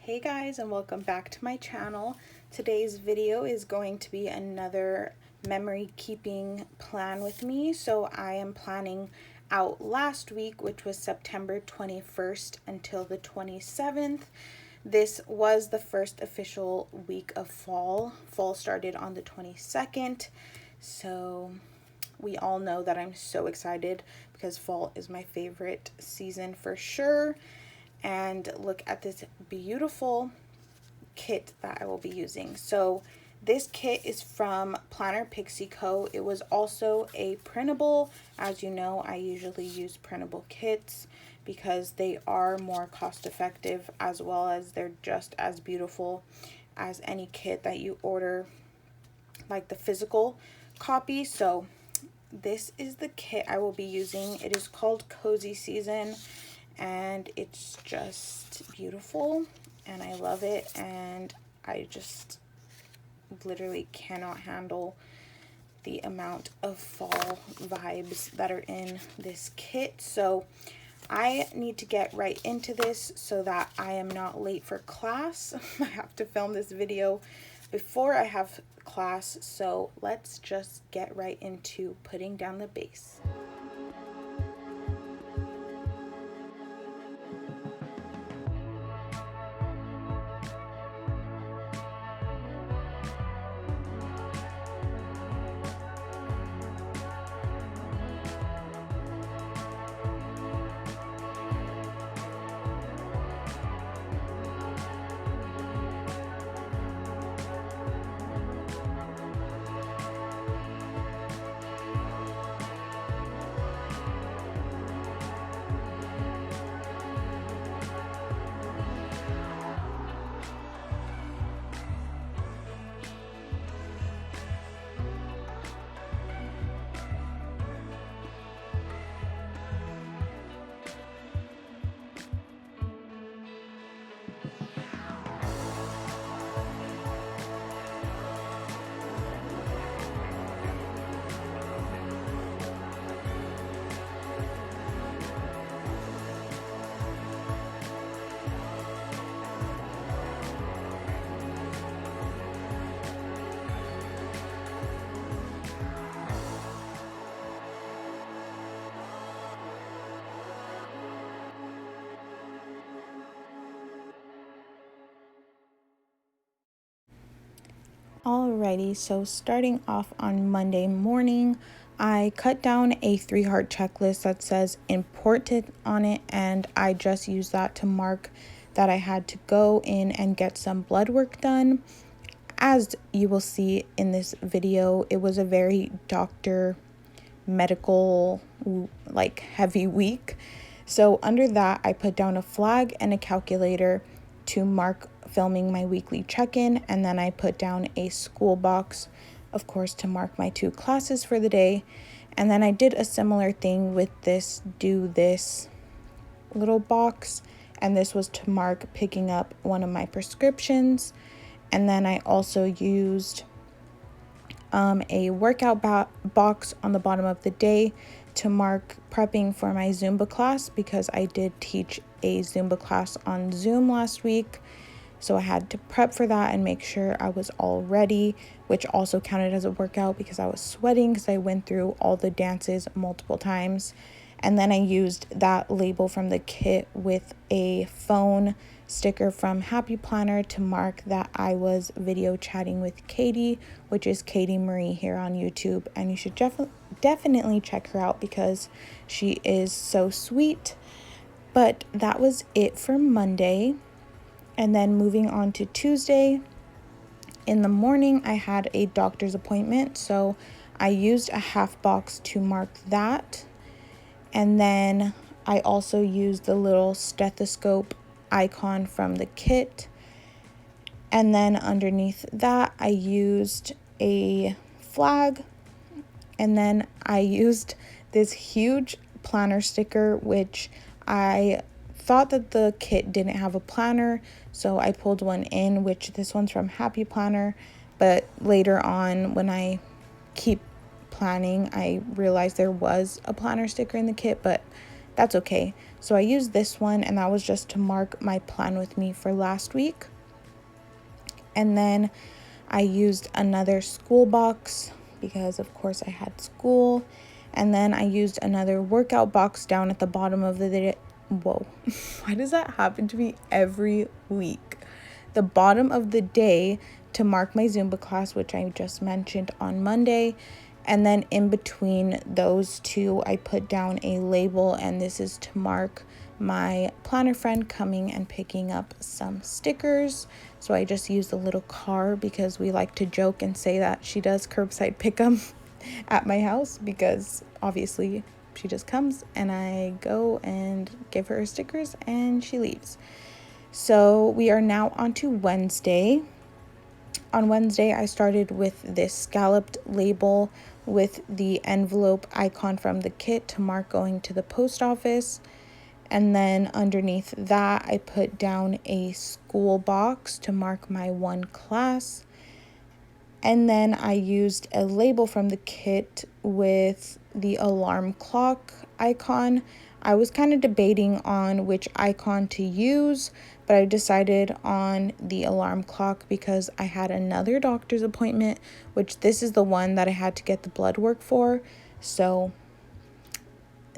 Hey guys, and welcome back to my channel. Today's video is going to be another memory keeping plan with me. So I am planning out last week, which was September 21st until the 27th. This was the first official week of fall. Fall started on the 22nd. So we all know that I'm so excited because fall is my favorite season for sure. And look at this beautiful kit that I will be using. So this kit is from Planner Pixie Co. It was also a printable. As you know, I usually use printable kits because they are more cost effective, as well as they're just as beautiful as any kit that you order, like the physical copy. So this is the kit I will be using. It is called Cozy Season, and it's just beautiful and I love it, and I just literally cannot handle the amount of fall vibes that are in this kit. So I need to get right into this so that I am not late for class. I have to film this video before I have class, so let's just get right into putting down the base. Alrighty, so starting off on Monday morning, I cut down a 3-heart checklist that says important on it, and I just used that to mark that I had to go in and get some blood work done. As you will see in this video, it was a very medical, like heavy week. So under that, I put down a flag and a calculator to mark filming my weekly check-in, and then I put down a school box, of course, to mark my 2 classes for the day. And then I did a similar thing with this do this little box, and this was to mark picking up one of my prescriptions. And then I also used a workout box on the bottom of the day to mark prepping for my Zumba class, because I did teach a Zumba class on Zoom last week. So I had to prep for that and make sure I was all ready, which also counted as a workout because I was sweating because I went through all the dances multiple times. And then I used that label from the kit with a phone sticker from Happy Planner to mark that I was video chatting with Katie, which is Katie Marie here on YouTube. And you should definitely check her out because she is so sweet. But that was it for Monday. And then moving on to Tuesday, in the morning, I had a doctor's appointment. So I used a half box to mark that. And then I also used the little stethoscope icon from the kit. And then underneath that, I used a flag. And then I used this huge planner sticker, which I thought that the kit didn't have a planner, so I pulled one in, which this one's from Happy Planner. But later on, when I keep planning, I realized there was a planner sticker in the kit, but that's okay. So I used this one, and that was just to mark my plan with me for last week. And then I used another school box because of course I had school. And then I used another workout box down at the bottom of the day. Whoa, why does that happen to me every week? The bottom of the day to mark my Zumba class, which I just mentioned on Monday. And then in between those two, I put down a label, and this is to mark my planner friend coming and picking up some stickers. So I just used a little car because we like to joke and say that she does curbside pick 'em at my house, because obviously she just comes and I go and give her stickers and she leaves. So we are now on to Wednesday. On Wednesday, I started with this scalloped label with the envelope icon from the kit to mark going to the post office. And then underneath that, I put down a school box to mark my one class. And then I used a label from the kit with the alarm clock icon. I was kind of debating on which icon to use, but I decided on the alarm clock because I had another doctor's appointment, which this is the one that I had to get the blood work for. So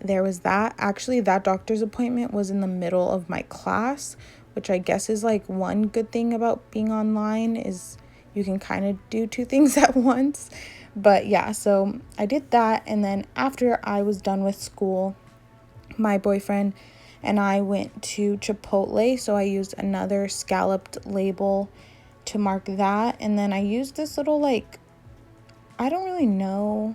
there was that. Actually, that doctor's appointment was in the middle of my class, which I guess is like one good thing about being online is you can kind of do two things at once. But yeah, so I did that. And then after I was done with school, my boyfriend and I went to Chipotle. So I used another scalloped label to mark that. And then I used this little, like, I don't really know.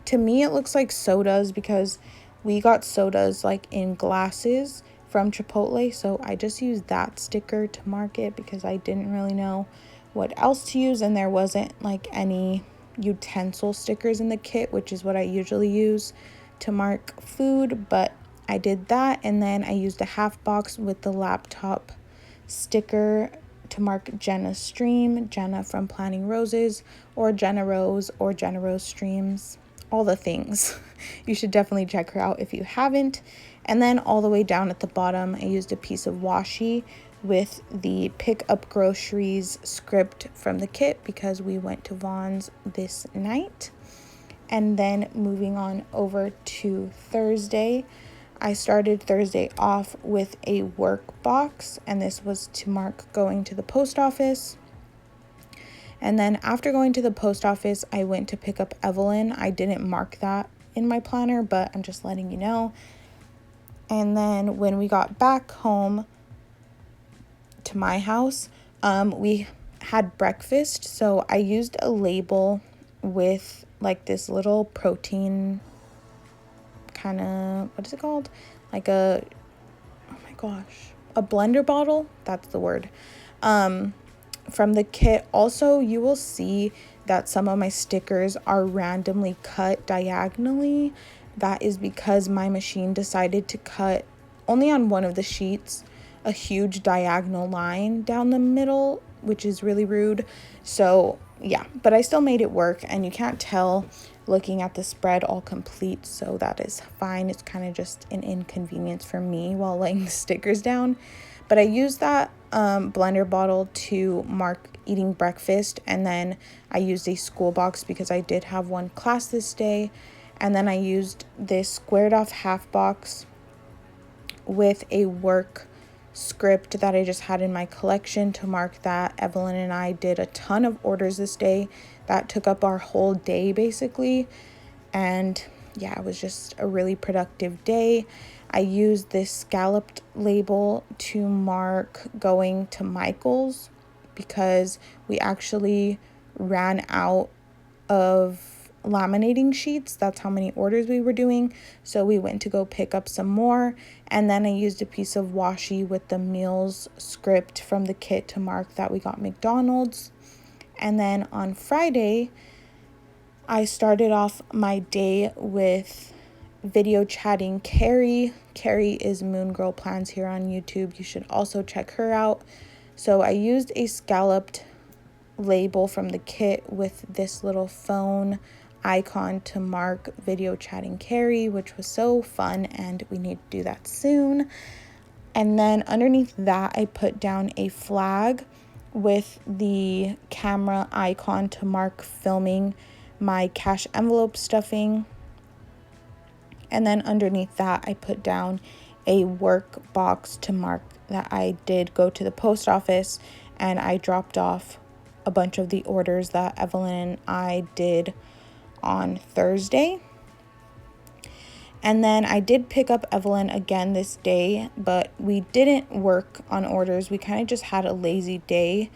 To me, it looks like sodas because we got sodas like in glasses from Chipotle. So I just used that sticker to mark it because I didn't really know what else to use, and there wasn't like any utensil stickers in the kit, which is what I usually use to mark food. But I did that, and then I used a half box with the laptop sticker to mark Jenna's stream, Jenna from Planning Roses, or Jenna Rose, or Jenna Rose Streams, all the things. You should definitely check her out if you haven't. And then all the way down at the bottom, I used a piece of washi with the pick up groceries script from the kit because we went to Vaughn's this night. And then moving on over to Thursday, I started Thursday off with a work box, and this was to mark going to the post office. And then after going to the post office, I went to pick up Evelyn. I didn't mark that in my planner, but I'm just letting you know. And then when we got back home to my house, we had breakfast. So I used a label with like this little protein kind of, what is it called? Like a, oh my gosh, a blender bottle. That's the word. From the kit. Also, you will see that some of my stickers are randomly cut diagonally. That is because my machine decided to cut only on one of the sheets a huge diagonal line down the middle, which is really rude. So yeah, but I still made it work, and you can't tell looking at the spread all complete, so that is fine. It's kind of just an inconvenience for me while laying the stickers down. But I used that blender bottle to mark eating breakfast, and then I used a school box because I did have one class this day. And then I used this squared off half box with a work script that I just had in my collection to mark that Evelyn and I did a ton of orders this day. That took up our whole day basically. And yeah, it was just a really productive day. I used this scalloped label to mark going to Michael's because we actually ran out of laminating sheets. That's how many orders we were doing. So we went to go pick up some more. And then I used a piece of washi with the meals script from the kit to mark that we got McDonald's. And then on Friday, I started off my day with video chatting Carrie. Carrie is Moon Girl Plans here on YouTube. You should also check her out. So I used a scalloped label from the kit with this little phone icon to mark video chatting Carrie, which was so fun, and we need to do that soon. And then underneath that, I put down a flag with the camera icon to mark filming my cash envelope stuffing. And then underneath that, I put down a work box to mark that I did go to the post office and I dropped off a bunch of the orders that Evelyn and I did on Thursday. And then I did pick up Evelyn again this day, but we didn't work on orders. We kind of just had a lazy day.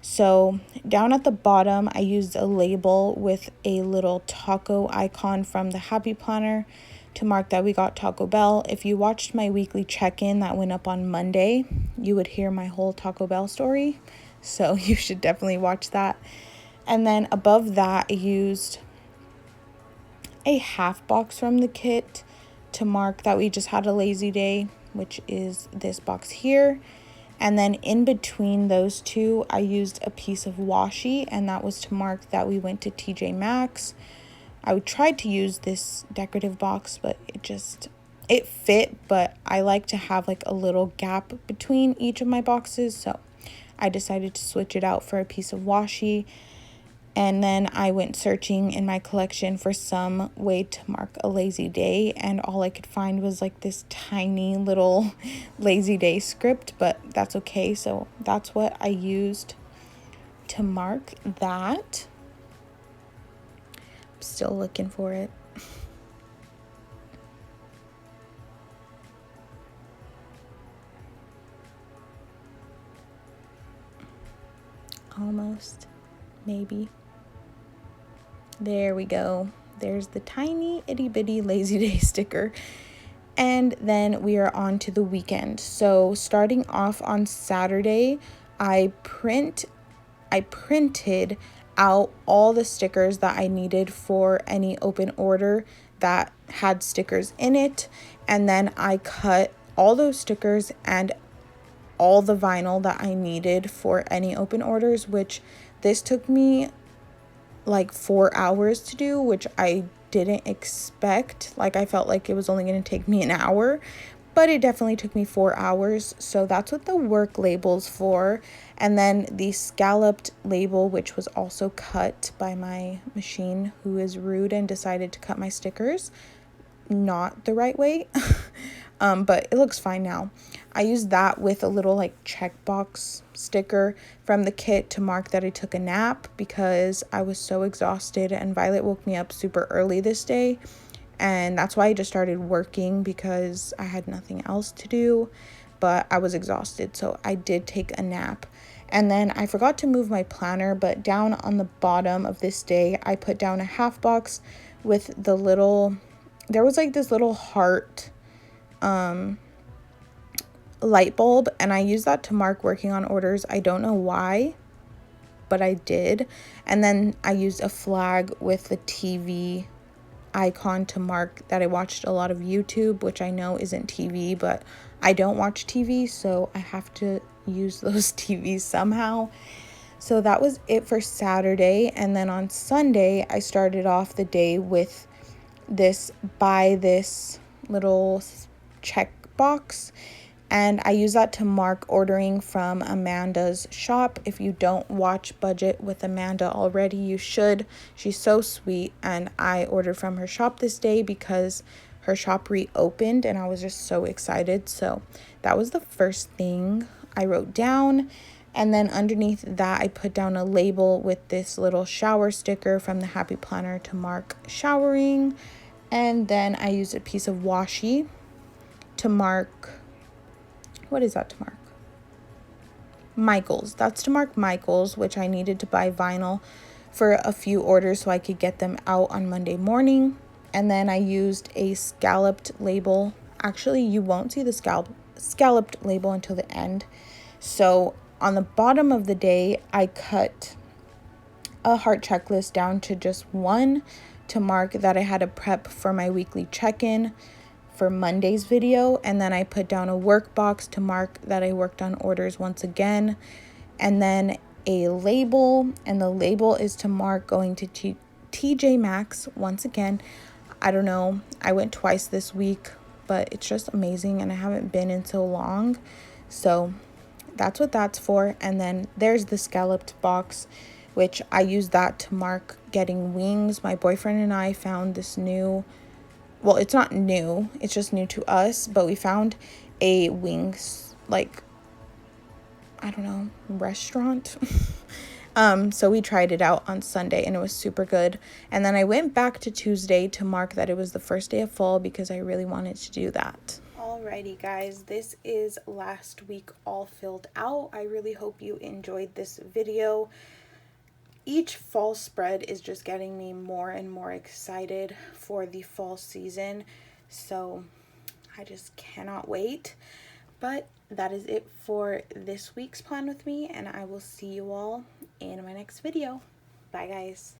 So down at the bottom, I used a label with a little taco icon from the Happy Planner to mark that we got Taco Bell. If you watched my weekly check-in that went up on Monday, you would hear my whole Taco Bell story. So you should definitely watch that. And then above that, I used a half box from the kit to mark that we just had a lazy day, which is this box here. And then in between those two, I used a piece of washi, and that was to mark that we went to TJ Maxx. I tried to use this decorative box, but it fit, but I like to have like a little gap between each of my boxes, so I decided to switch it out for a piece of washi. And then I went searching in my collection for some way to mark a lazy day, and all I could find was like this tiny little lazy day script, but that's okay. So that's what I used to mark that. I'm still looking for it. Almost, maybe. There we go. There's the tiny itty bitty lazy day sticker. And then we are on to the weekend. So starting off on Saturday, I printed out all the stickers that I needed for any open order that had stickers in it. And then I cut all those stickers and all the vinyl that I needed for any open orders, which this took me like 4 hours to do, which I didn't expect. Like, I felt like it was only going to take me an hour, but it definitely took me 4 hours. So that's what the work label's for. And then the scalloped label, which was also cut by my machine, who is rude and decided to cut my stickers not the right way. But it looks fine now. I used that with a little like checkbox sticker from the kit to mark that I took a nap because I was so exhausted, and Violet woke me up super early this day, and that's why I just started working because I had nothing else to do, but I was exhausted, so I did take a nap. And then I forgot to move my planner, but down on the bottom of this day, I put down a half box with the little, there was like this little heart light bulb, and I used that to mark working on orders. I don't know why, but I did. And then I used a flag with the TV icon to mark that I watched a lot of YouTube, which I know isn't TV, but I don't watch TV, so I have to use those TVs somehow. So that was it for Saturday. And then on Sunday, I started off the day with this little check box, and I use that to mark ordering from Amanda's shop. If you don't watch Budget with Amanda already, you should. She's so sweet, and I ordered from her shop this day because her shop reopened, and I was just so excited. So that was the first thing I wrote down. And then underneath that, I put down a label with this little shower sticker from the Happy Planner to mark showering. And then I used a piece of washi to mark, what is that to mark? Michael's. That's to mark Michael's, which I needed to buy vinyl for a few orders so I could get them out on Monday morning. And then I used a scalloped label. Actually, you won't see the scalloped label until the end. So on the bottom of the day, I cut a heart checklist down to just one to mark that I had a prep for my weekly check-in for Monday's video. And then I put down a work box to mark that I worked on orders once again. And then a label, and the label is to mark going to TJ Maxx once again. I don't know, I went twice this week, but it's just amazing and I haven't been in so long. So that's what that's for. And then there's the scalloped box, which I use that to mark getting wings. My boyfriend and I found this new, well, it's not new, it's just new to us, but we found a wings, like, I don't know, restaurant. So we tried it out on Sunday and it was super good. And then I went back to Tuesday to mark that it was the first day of fall because I really wanted to do that. Alrighty guys, this is last week all filled out. I really hope you enjoyed this video. Each fall spread is just getting me more and more excited for the fall season. So I just cannot wait. But that is it for this week's plan with me, and I will see you all in my next video. Bye guys.